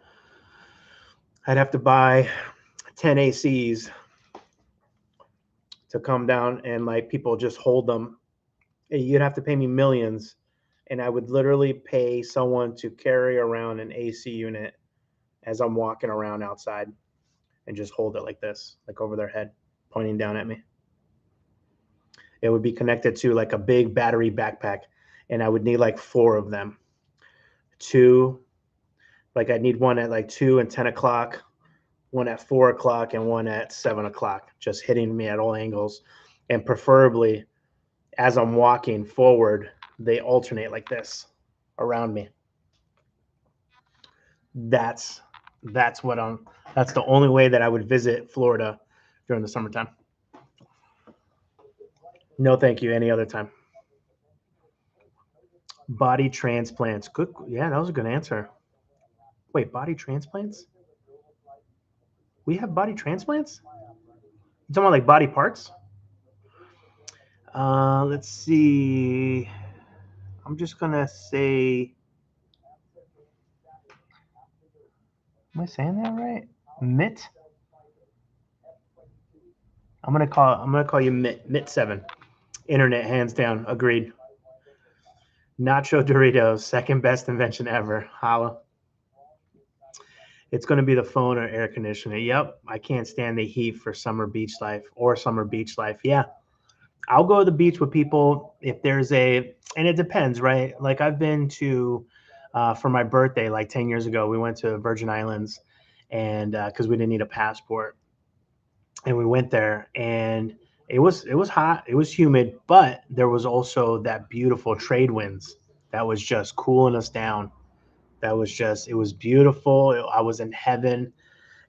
10 ACs to come down and like people just hold them. You'd have to pay me millions, and I would literally pay someone to carry around an AC unit as I'm walking around outside and just hold it like this, like over their head, pointing down at me. It would be connected to like a big battery backpack, and I would need like 4 of them. 2, like I'd need one at like 2 and 10 o'clock, one at 4 o'clock, and one at 7 o'clock, just hitting me at all angles. And preferably as I'm walking forward, they alternate like this around me. That's the only way that I would visit Florida during the summertime. No, thank you. Any other time. Body transplants. Good. Yeah, that was a good answer. Wait, body transplants? We have body transplants? You talking about like body parts? Let's see. I'm just gonna say. Am I saying that right? Mitt. I'm gonna call you Mitt7. Internet, hands down. Agreed. Nacho Doritos, second best invention ever. Holla. It's going to be the phone or air conditioner. Yep. I can't stand the heat for summer beach life or summer beach life. Yeah. I'll go to the beach with people if there's and it depends, right? Like I've been to, for my birthday, like 10 years ago, we went to Virgin Islands and because we didn't need a passport. And we went there and it was hot, it was humid, but there was also that beautiful trade winds that was just cooling us down. That was just, it was beautiful. I was in heaven,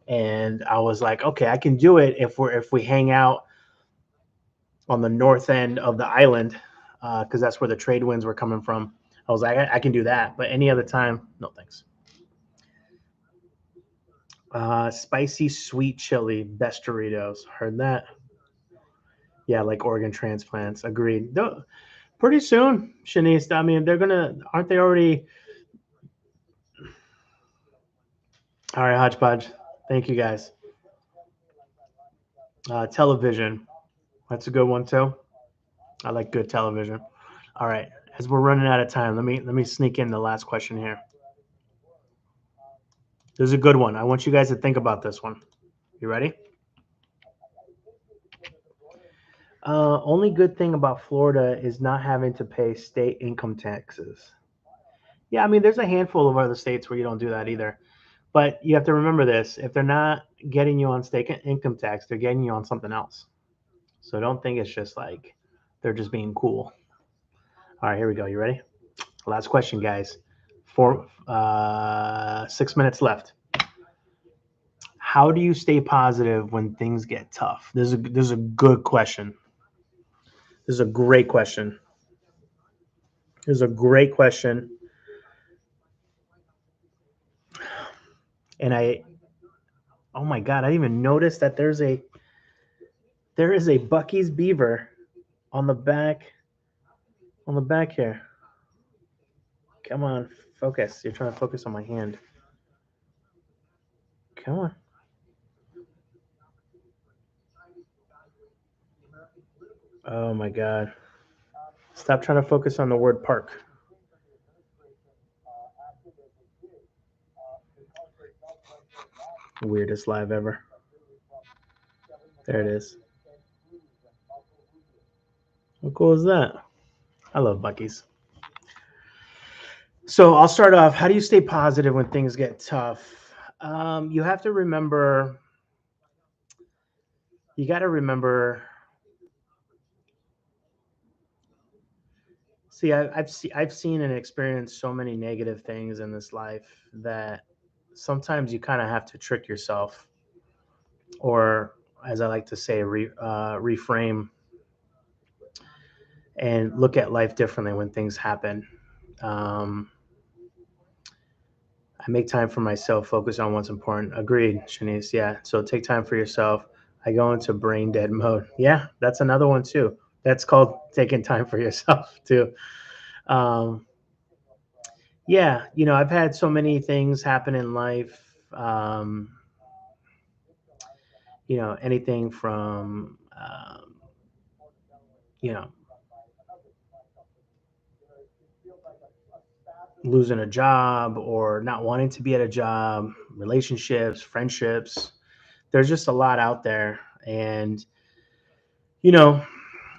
and I was like, okay, I can do it if we hang out on the north end of the island, because that's where the trade winds were coming from. I was like, I can do that, but any other time, no thanks. Spicy sweet chili, best Doritos. Heard that. Yeah, like organ transplants. Agreed. Pretty soon, Shanice. I mean, aren't they already? All right, Hodgepodge. Thank you, guys. Television. That's a good one, too. I like good television. All right. As we're running out of time, let me sneak in the last question here. This is a good one. I want you guys to think about this one. You ready? Only good thing about Florida is not having to pay state income taxes. Yeah, I mean, there's a handful of other states where you don't do that either. But you have to remember this. If they're not getting you on state income tax, they're getting you on something else. So don't think it's just like they're just being cool. All right, here we go. You ready? Last question, guys. 6 minutes left. How do you stay positive when things get tough? This is a good question. This is a great question. This is a great question. And oh my God, I didn't even notice that there is a Bucky's beaver on the back here. Come on, focus. You're trying to focus on my hand. Come on. Oh my God. Stop trying to focus on the word park. Weirdest live ever. There it is. How cool is that? I love Bucky's. So I'll start off. How do you stay positive when things get tough? You have to remember you got to remember. See, I've seen and experienced so many negative things in this life that sometimes you kind of have to trick yourself, or as I like to say, reframe and look at life differently when things happen. Um, I make time for myself, focus on what's important. Agreed, Shanice. Yeah. So take time for yourself. I go into brain dead mode. Yeah, that's another one too. That's called taking time for yourself too. Um, yeah, I've had so many things happen in life. Anything from, you know, losing a job or not wanting to be at a job, relationships, friendships. There's just a lot out there. And, you know,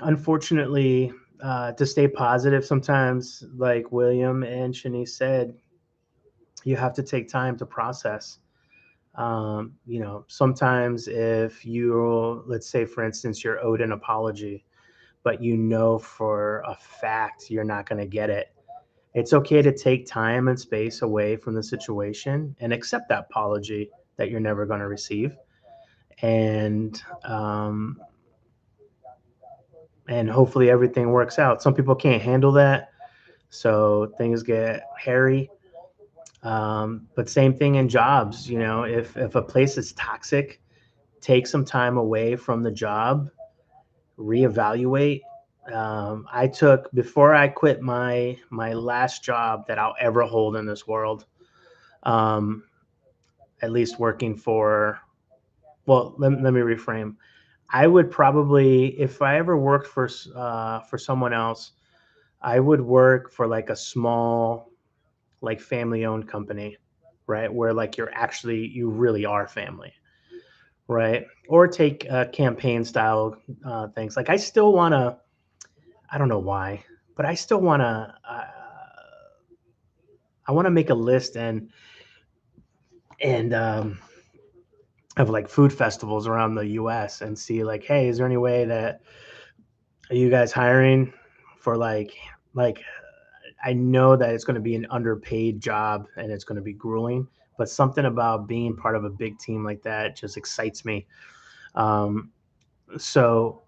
unfortunately, to stay positive, sometimes, like William and Shanice said, you have to take time to process. Sometimes if you, let's say, for instance, you're owed an apology, but for a fact you're not going to get it. It's okay to take time and space away from the situation and accept that apology that you're never going to receive. And hopefully everything works out. Some people can't handle that, so things get hairy. But same thing in jobs. If a place is toxic, take some time away from the job, reevaluate. I took before I quit my last job that I'll ever hold in this world. Um, at least working for. Well, let me reframe. I would probably, if I ever worked for someone else, I would work for like a small, like family owned company, right? Where like you really are family, right? Or take campaign style things. Like I still want to, I don't know why, but I still want to, I want to make a list and of like food festivals around the U.S. and see like, hey, is there any way that are you guys hiring for like I know that it's going to be an underpaid job and it's going to be grueling, but something about being part of a big team like that just excites me. Um, so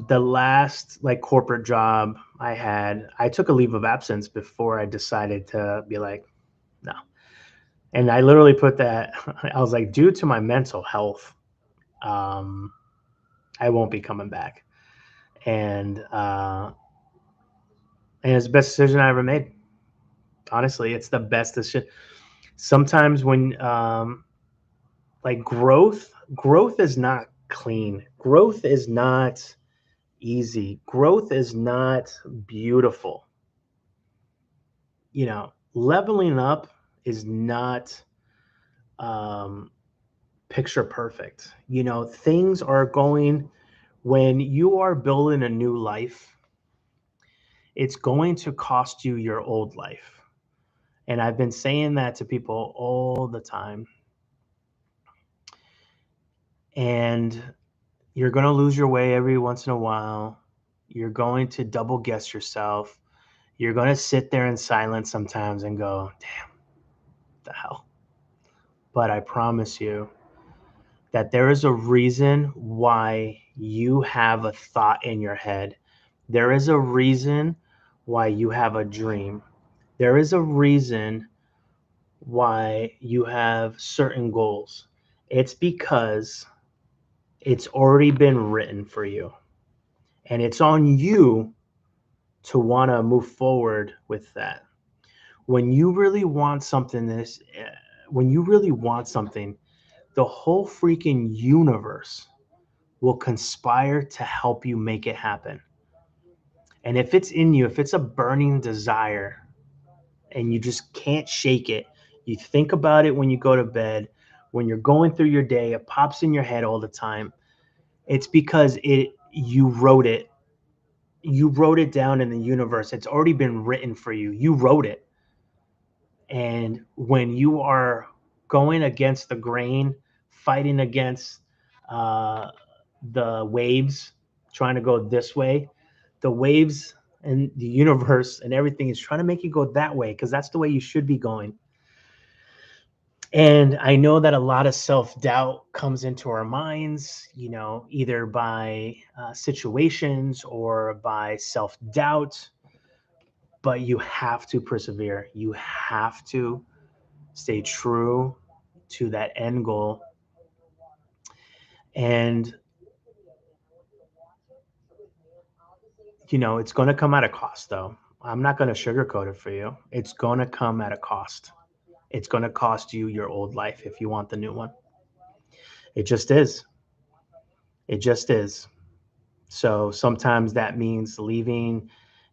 the last like corporate job I had, I took a leave of absence before I decided to be like, no. And I literally put that, I was like, due to my mental health, um, I won't be coming back. And it's the best decision I ever made. Honestly, it's the best decision. Sometimes when like growth is not clean. Growth is not easy. Growth is not beautiful. Leveling up is not um, picture perfect. Things are going when you are building a new life, it's going to cost you your old life. And I've been saying that to people all the time. And you're going to lose your way every once in a while. You're going to double guess yourself. You're going to sit there in silence sometimes and go, damn, what the hell. But I promise you that there is a reason why you have a thought in your head. There is a reason why you have a dream. There is a reason why you have certain goals. It's because it's already been written for you. And it's on you to want to move forward with that. When you really want something, when you really want something, the whole freaking universe will conspire to help you make it happen. And if it's in you, if it's a burning desire and you just can't shake it, you think about it when you go to bed, when you're going through your day, it pops in your head all the time. It's because you wrote it. You wrote it down in the universe. It's already been written for you. You wrote it. And when you are going against the grain, fighting against the waves trying to go this way. The waves and the universe and everything is trying to make you go that way because that's the way you should be going. And I know that a lot of self-doubt comes into our minds, either by situations or by self-doubt, but you have to persevere. You have to stay true to that end goal. And, it's going to come at a cost, though. I'm not going to sugarcoat it for you. It's going to come at a cost. It's going to cost you your old life if you want the new one. It just is. It just is. So sometimes that means leaving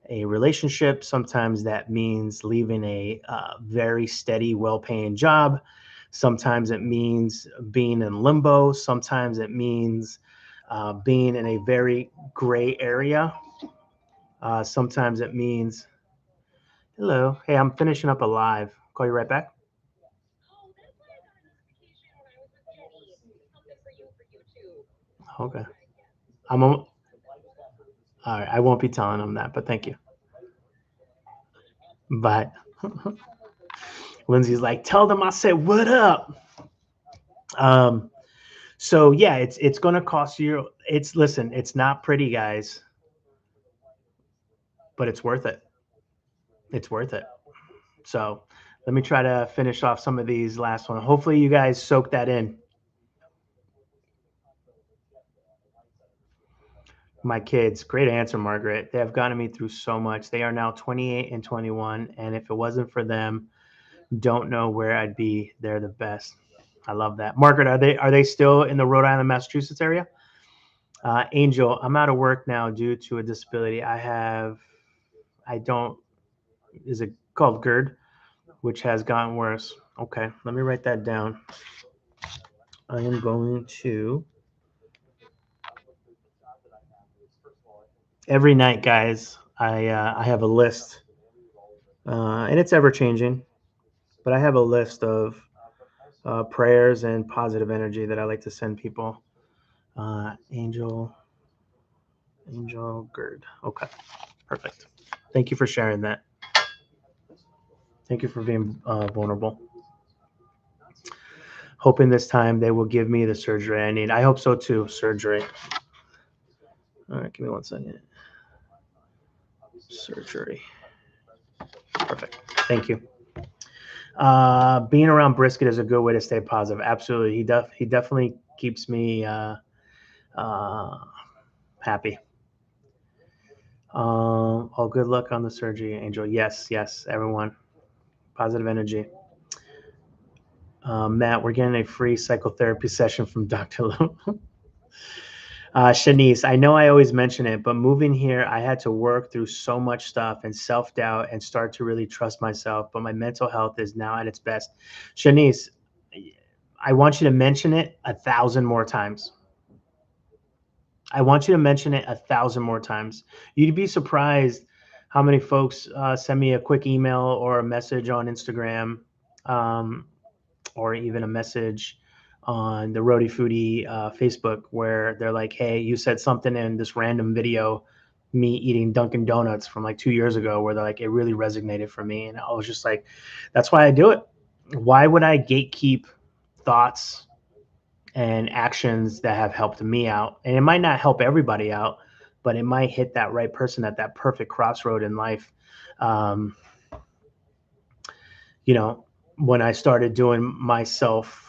a relationship. Sometimes that means leaving a very steady, well-paying job. Sometimes it means being in limbo. Sometimes it means being in a very gray area. Sometimes it means, hello, hey, I'm finishing up a live. Call you right back. Okay. All right. I won't be telling them that, but thank you. But Lindsay's like, tell them I said, what up? So yeah, it's going to cost you. Listen, it's not pretty, guys, but it's worth it. It's worth it. So let me try to finish off some of these last ones. Hopefully you guys soak that in. My kids, great answer, Margaret. They have gotten me through so much. They are now 28 and 21. And if it wasn't for them, don't know where I'd be. They're the best. I love that. Margaret, are they still in the Rhode Island, Massachusetts area? Angel, I'm out of work now due to a disability. Is it called GERD, which has gotten worse? Okay, let me write that down. I am going to, every night, guys, I have a list, and it's ever changing, but I have a list of prayers and positive energy that I like to send people. Angel GERD. Okay, perfect. Thank you for sharing that. Thank you for being vulnerable. Hoping this time they will give me the surgery I need. I hope so too, surgery. All right, give me 1 second. Surgery. Perfect. Thank you. Being around Brisket is a good way to stay positive. Absolutely. He definitely keeps me happy. Oh, good luck on the surgery, Angel. Yes, everyone. Positive energy. Matt, we're getting a free psychotherapy session from Dr. Lou. Shanice, I know I always mention it, but moving here, I had to work through so much stuff and self-doubt and start to really trust myself, but my mental health is now at its best. Shanice, I want you to mention it 1,000 more times. I want you to mention it 1,000 more times. You'd be surprised how many folks send me a quick email or a message on Instagram, or even a message on the rhodyfoody Facebook where they're like, hey, you said something in this random video, me eating Dunkin' Donuts from like 2 years ago, where they're like, it really resonated for me. And I was just like, that's why I do it. Why would I gatekeep thoughts and actions that have helped me out? And it might not help everybody out, but it might hit that right person at that perfect crossroad in life. When I started doing myself,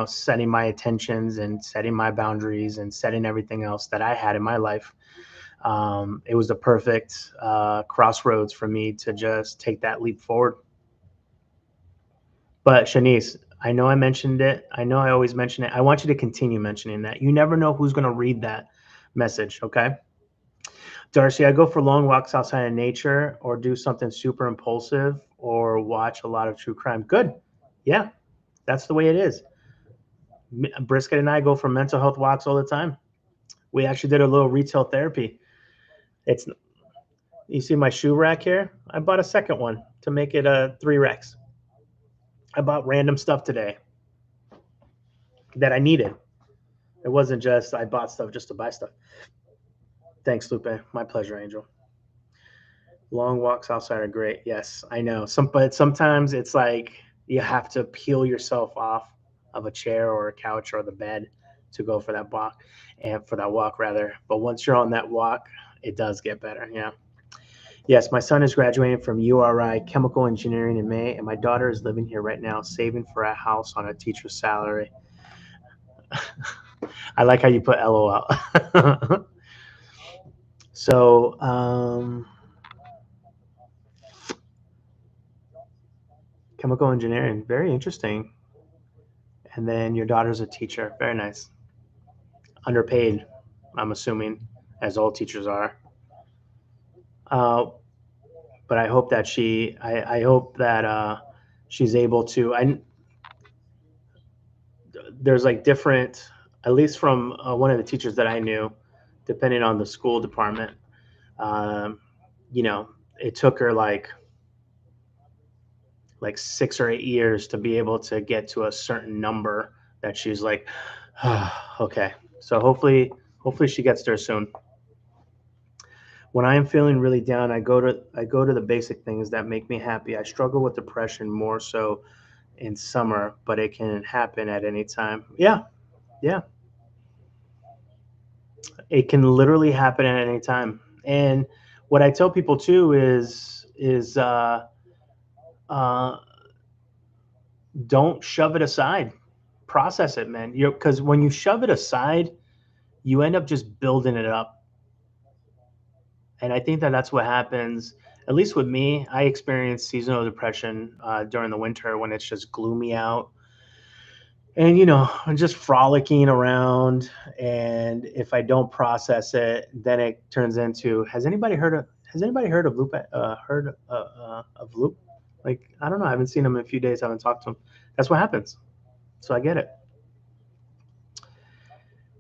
setting my intentions and setting my boundaries and setting everything else that I had in my life, it was the perfect crossroads for me to just take that leap forward. But Shanice, I know I mentioned it. I know I always mention it. I want you to continue mentioning that. You never know who's going to read that message, okay? Darcy, I go for long walks outside in nature or do something super impulsive or watch a lot of true crime. Good. Yeah, that's the way it is. Brisket and I go for mental health walks all the time. We actually did a little retail therapy. You see my shoe rack here? I bought a second one to make it 3 racks. I bought random stuff today. that I needed. It wasn't just I bought stuff just to buy stuff. Thanks, Lupe. My pleasure, Angel. Long walks outside are great. Yes, I know. But sometimes it's like you have to peel yourself off of a chair or a couch or the bed to go for that walk, and for that walk rather. But once you're on that walk, it does get better. Yeah. Yes, my son is graduating from URI chemical engineering in May, and my daughter is living here right now, saving for a house on a teacher's salary. I like how you put LOL. So, chemical engineering, very interesting. And then your daughter's a teacher, very nice. Underpaid, I'm assuming, as all teachers are. But I hope that I hope that she's able to. There's like different, at least from one of the teachers that I knew, depending on the school department. Um, you know, it took her like 6 or 8 years to be able to get to a certain number that she's like, okay. So hopefully she gets there soon. When I am feeling really down, I go to the basic things that make me happy. I struggle with depression more so in summer, but it can happen at any time. Yeah, yeah. It can literally happen at any time. And what I tell people too is uh, don't shove it aside. Process it, man. Because when you shove it aside, you end up just building it up. And I think that that's what happens. At least with me, I experience seasonal depression during the winter when it's just gloomy out, and I'm just frolicking around. And if I don't process it, then it turns into. Has anybody heard of Loop? Heard of Loop? Like, I don't know. I haven't seen him in a few days. I haven't talked to him. That's what happens. So I get it.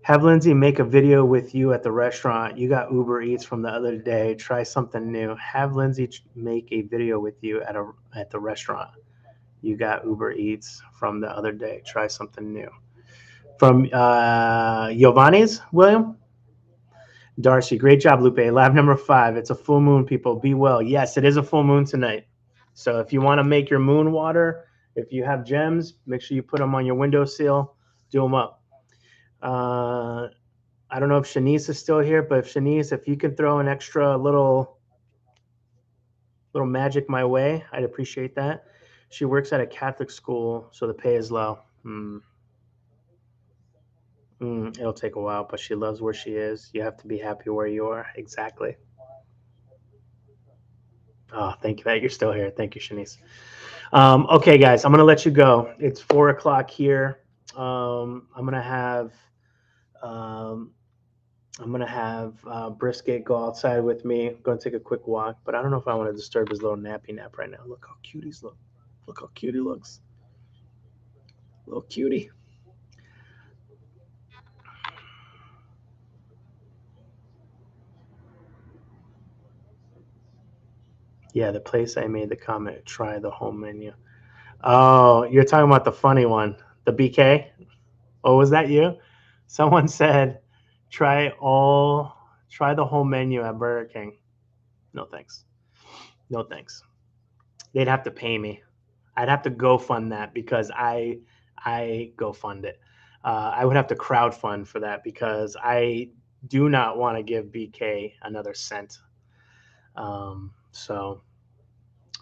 Have Lindsay make a video with you at the restaurant. You got Uber Eats from the other day. Try something new. Have Lindsay make a video with you at the restaurant. You got Uber Eats from the other day. Try something new. From Giovanni's, William? Darcy, great job, Lupe. Lab number 5. It's a full moon, people. Be well. Yes, it is a full moon tonight. So if you want to make your moon water, if you have gems, make sure you put them on your windowsill. Do them up. I don't know if Shanice is still here, but if you can throw an extra little magic my way, I'd appreciate that. She works at a Catholic school, so the pay is low. It'll take a while, but she loves where she is. You have to be happy where you are. Exactly. Oh, thank you that you're still here. Thank you, Shanice. Okay, guys, I'm gonna let you go. It's 4:00 here. I'm gonna have Brisket go outside with me. I'm gonna take a quick walk, but I don't know if I want to disturb his little nappy nap right now. Look how cute he's look. Look how cute he looks. Little cutie. Yeah, the place I made the comment, try the home menu. Oh, you're talking about the funny one, the BK? Oh, was that you? Someone said, try the whole menu at Burger King. No thanks. No thanks. They'd have to pay me. I'd have to go fund that because I go fund it. I would have to crowdfund for that because I do not want to give BK another cent.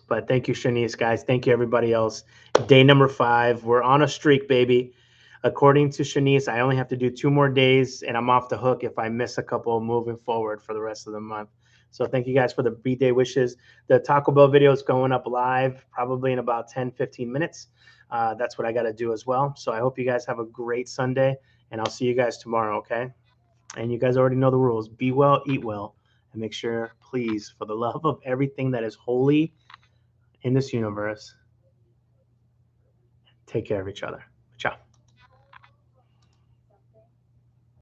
But thank you, Shanice, guys. Thank you, everybody else. Day number 5. We're on a streak, baby. According to Shanice, I only have to do 2 more days, and I'm off the hook if I miss a couple moving forward for the rest of the month. So thank you guys for the Bday wishes. The Taco Bell video is going up live probably in about 10, 15 minutes. That's what I got to do as well. So I hope you guys have a great Sunday, and I'll see you guys tomorrow, okay? And you guys already know the rules. Be well, eat well, and make sure, please, for the love of everything that is holy in this universe, take care of each other.